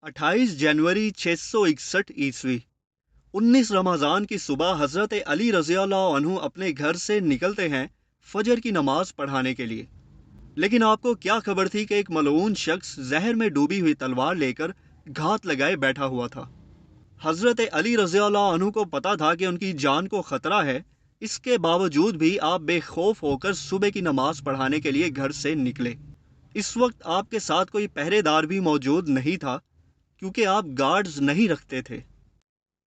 28 जनवरी 661 ईस्वी 19 रमज़ान की सुबह हज़रत अली रज़ी अल्लाह अन्हु अपने घर से निकलते हैं फजर की नमाज पढ़ाने के लिए। लेकिन आपको क्या खबर थी कि एक मलऊन शख्स जहर में डूबी हुई तलवार लेकर घात लगाए बैठा हुआ था। हज़रत अली रज़ी अल्लाह अन्हु को पता था कि उनकी जान को ख़तरा है। इसके बावजूद भी आप बेखौफ होकर सुबह की नमाज पढ़ाने के लिए घर से निकले। इस वक्त आपके साथ कोई पहरेदार भी मौजूद नहीं था, क्योंकि आप गार्ड्स नहीं रखते थे।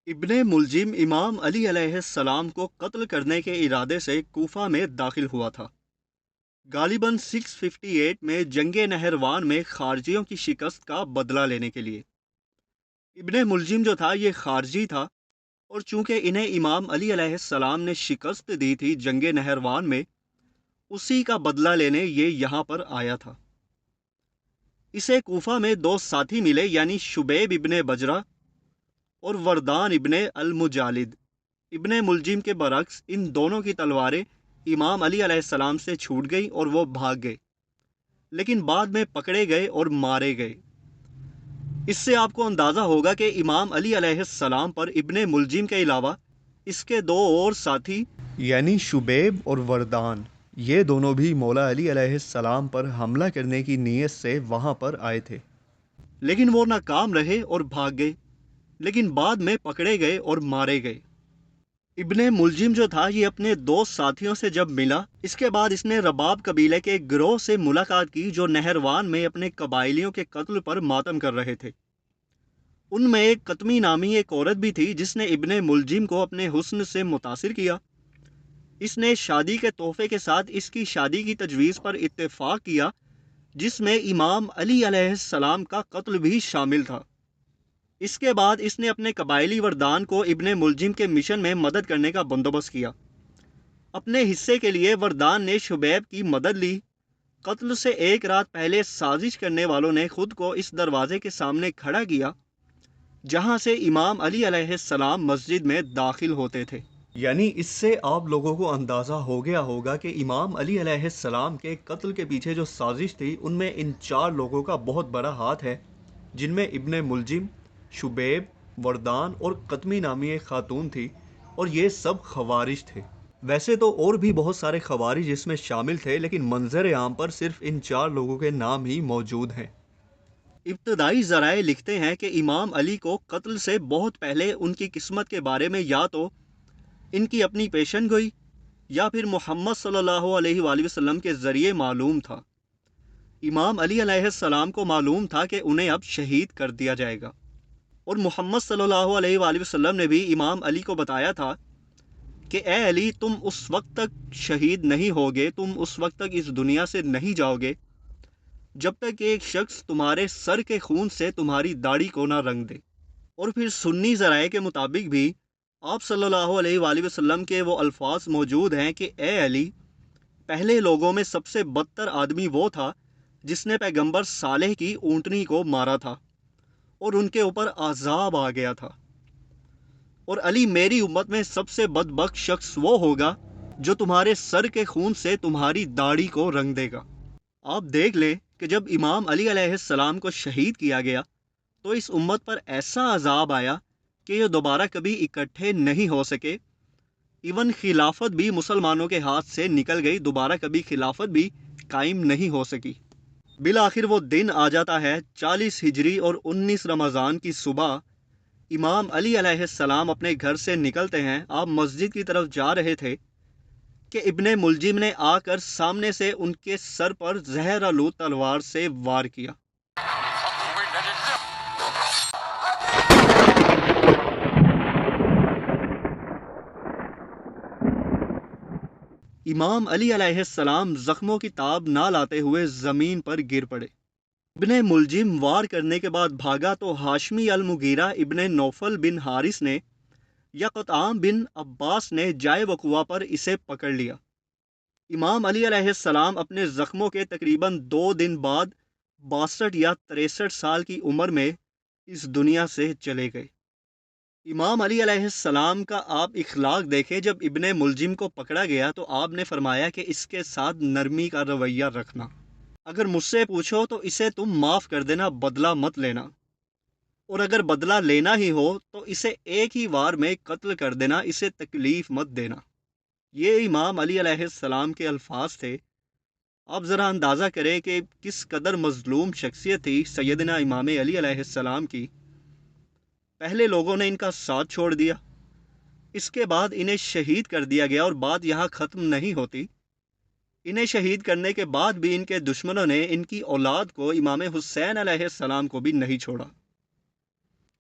इब्ने मुलजिम इमाम अली अलैहिस्सलाम को कत्ल करने के इरादे से कूफा में दाखिल हुआ था। गालिबन 658 में जंगे नहरवान में खारजियों की शिकस्त का बदला लेने के लिए। इब्ने मुलजिम जो था ये खारजी था, और चूंकि इन्हें इमाम अली अलैहिस्सलाम ने शिकस्त दी थी जंगे नहरवान में, उसी का बदला लेने ये यहाँ पर आया था। इसे कूफा में दो साथी मिले, यानी शुबैब इब्ने बजरा और वरदान इब्ने अल मुजालिद। इब्ने मुलजिम के बरक्स इन दोनों की तलवारें इमाम अली अलैहिस्सलाम से छूट गई और वो भाग गए, लेकिन बाद में पकड़े गए और मारे गए। इससे आपको अंदाज़ा होगा कि इमाम अली अलैहिस्सलाम पर इब्ने मुलजिम के अलावा इसके दो और साथी यानी शुबैब और वरदान, ये दोनों भी मौला अली अलैहिस्सलाम पर हमला करने की नीयत से वहाँ पर आए थे, लेकिन वो नाकाम रहे और भाग गए, लेकिन बाद में पकड़े गए और मारे गए। इब्ने मुलजिम जो था ये अपने दो साथियों से जब मिला, इसके बाद इसने रबाब कबीले के एक गिरोह से मुलाकात की जो नहरवान में अपने कबाइलियों के कत्ल पर मातम कर रहे थे। उनमें एक कतमी नामी एक औरत भी थी जिसने इब्ने मुलजिम को अपने हुस्न से मुतासिर किया। इसने शादी के तोहफे के साथ इसकी शादी की तजवीज़ पर इत्तेफाक किया, जिसमें इमाम अली अलैहिस्सलाम का कत्ल भी शामिल था। इसके बाद इसने अपने कबायली वरदान को इब्ने मुलजिम के मिशन में मदद करने का बंदोबस्त किया। अपने हिस्से के लिए वरदान ने शुबैब की मदद ली। कत्ल से एक रात पहले साजिश करने वालों ने खुद को इस दरवाजे के सामने खड़ा किया जहां से इमाम अली अलैहिस्सलाम मस्जिद में दाखिल होते थे। यानी इससे आप लोगों को अंदाज़ा हो गया होगा कि इमाम अली अलैहिस्सलाम के कत्ल के पीछे जो साजिश थी उनमें इन चार लोगों का बहुत बड़ा हाथ है, जिनमें इब्ने मुलजिम, शुबैब, वरदान और कतमी नामी एक खातून थी, और ये सब खवारिज थे। वैसे तो और भी बहुत सारे खवारिज इसमें शामिल थे, लेकिन मंजर आम पर सिर्फ इन चार लोगों के नाम ही मौजूद हैं। इब्तदाई ज़राए लिखते हैं कि इमाम अली को कत्ल से बहुत पहले उनकी किस्मत के बारे में या तो इनकी अपनी पेशन गोई या फिर मोहम्मद सल्लल्लाहु अलैहि वसल्लम के ज़रिए मालूम था। इमाम अली अलैहिस्सलाम को मालूम था कि उन्हें अब शहीद कर दिया जाएगा, और मोहम्मद सल्लल्लाहु अलैहि वसल्लम ने भी इमाम अली को बताया था कि ए अली, तुम उस वक्त तक शहीद नहीं होगे, तुम उस वक्त तक इस दुनिया से नहीं जाओगे जब तक एक शख्स तुम्हारे सर के खून से तुम्हारी दाढ़ी को ना रंग दे। और फिर सुन्नी ज़राए के मुताबिक भी आप सल्लल्लाहु अलैहि वसल्लम के वो अल्फाज मौजूद हैं कि ए अली, पहले लोगों में सबसे बदतर आदमी वो था जिसने पैगंबर सालेह की ऊँटनी को मारा था और उनके ऊपर आज़ाब आ गया था। और अली, मेरी उम्मत में सबसे बदबख्त शख्स वो होगा जो तुम्हारे सर के खून से तुम्हारी दाढ़ी को रंग देगा। आप देख ले कि जब इमाम अली अलैहिस्सलाम को शहीद किया गया तो इस उम्मत पर ऐसा अजाब आया कि ये दोबारा कभी इकट्ठे नहीं हो सके। इवन खिलाफत भी मुसलमानों के हाथ से निकल गई, दोबारा कभी खिलाफत भी कायम नहीं हो सकी। बिल आखिर वो दिन आ जाता है 40 हिजरी और 19 रमज़ान की सुबह। इमाम अली अलैहिस्सलाम अपने घर से निकलते हैं। आप मस्जिद की तरफ जा रहे थे कि इब्ने मुलजिम ने आकर सामने से उनके सर पर जहर आलूद तलवार से वार किया। इमाम अली अलैहिस्सलाम जख्मों की ताब ना लाते हुए ज़मीन पर गिर पड़े। इब्ने मुलजिम वार करने के बाद भागा तो हाशमी अल मुगीरा इब्ने नौफल बिन हारिस ने या क़ुताम बिन अब्बास ने जाए वक़ुआ पर इसे पकड़ लिया। इमाम अली अलैहिस्सलाम अपने ज़ख्मों के तकरीबन 2 दिन बाद 62 या 63 साल की उम्र में इस दुनिया से चले गए। इमाम अली अलैहिस्सलाम का आप इखलाक देखें। जब इब्ने मुलजिम को पकड़ा गया तो आपने फरमाया कि इसके साथ नरमी का रवैया रखना। अगर मुझसे पूछो तो इसे तुम माफ़ कर देना, बदला मत लेना। اور اگر بدلہ لینا ہی ہو تو اسے ایک ہی وار میں قتل کر دینا، اسے تکلیف مت دینا۔ یہ امام علی علیہ السلام کے الفاظ تھے۔ آپ ذرا اندازہ کریں کہ کس قدر مظلوم شخصیت تھی سیدنا امام علی علیہ السلام کی۔ پہلے لوگوں نے ان کا ساتھ چھوڑ دیا، اس کے بعد انہیں شہید کر دیا گیا، اور بات یہاں ختم نہیں ہوتی۔ انہیں شہید کرنے کے بعد بھی ان کے دشمنوں نے ان کی اولاد کو، امام حسین علیہ السلام کو بھی نہیں چھوڑا۔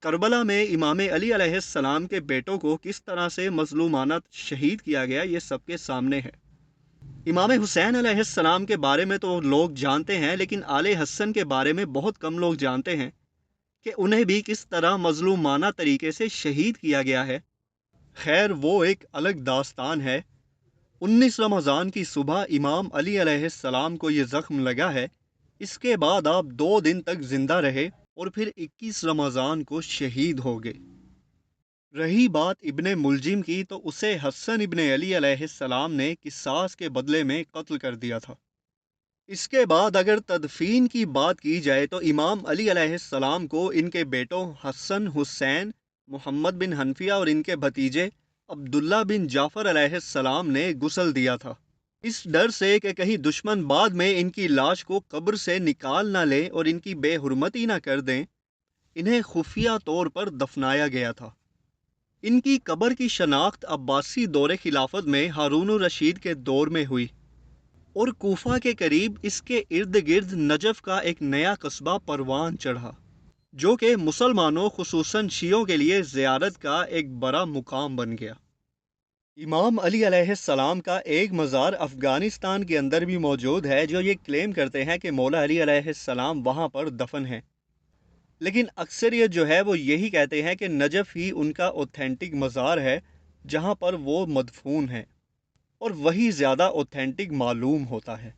کربلا میں امام علی علیہ السلام کے بیٹوں کو کس طرح سے مظلومانہ شہید کیا گیا، یہ سب کے سامنے ہے۔ امام حسین علیہ السلام کے بارے میں تو لوگ جانتے ہیں، لیکن آل حسن کے بارے میں بہت کم لوگ جانتے ہیں کہ انہیں بھی کس طرح مظلومانہ طریقے سے شہید کیا گیا ہے۔ خیر، وہ ایک الگ داستان ہے۔ 19 رمضان کی صبح امام علی علیہ السلام کو یہ زخم لگا ہے۔ اس کے بعد آپ 2 دن تک زندہ رہے اور پھر 21 رمضان کو شہید ہو گئے۔ رہی بات ابن ملجم کی، تو اسے حسن ابن علی علیہ السلام نے قصاص کے بدلے میں قتل کر دیا تھا۔ اس کے بعد اگر تدفین کی بات کی جائے تو امام علی علیہ السلام کو ان کے بیٹوں حسن، حسین، محمد بن حنفیہ اور ان کے بھتیجے عبداللہ بن جعفر علیہ السلام نے غسل دیا تھا، اس ڈر سے کہ کہیں دشمن بعد میں ان کی لاش کو قبر سے نکال نہ لیں اور ان کی بے حرمتی نہ کر دیں۔ انہیں خفیہ طور پر دفنایا گیا تھا۔ ان کی قبر کی شناخت عباسی دور خلافت میں ہارون الرشید کے دور میں ہوئی، اور کوفہ کے قریب اس کے ارد گرد نجف کا ایک نیا قصبہ پروان چڑھا، جو کہ مسلمانوں خصوصاً شیعوں کے لیے زیارت کا ایک بڑا مقام بن گیا۔ امام علی علیہ السلام کا ایک مزار افغانستان کے اندر بھی موجود ہے، جو یہ کلیم کرتے ہیں کہ مولا علی علیہ السلام وہاں پر دفن ہیں، لیکن اکثریت جو ہے وہ یہی کہتے ہیں کہ نجف ہی ان کا اوتھینٹک مزار ہے جہاں پر وہ مدفون ہیں، اور وہی زیادہ اوتھینٹک معلوم ہوتا ہے۔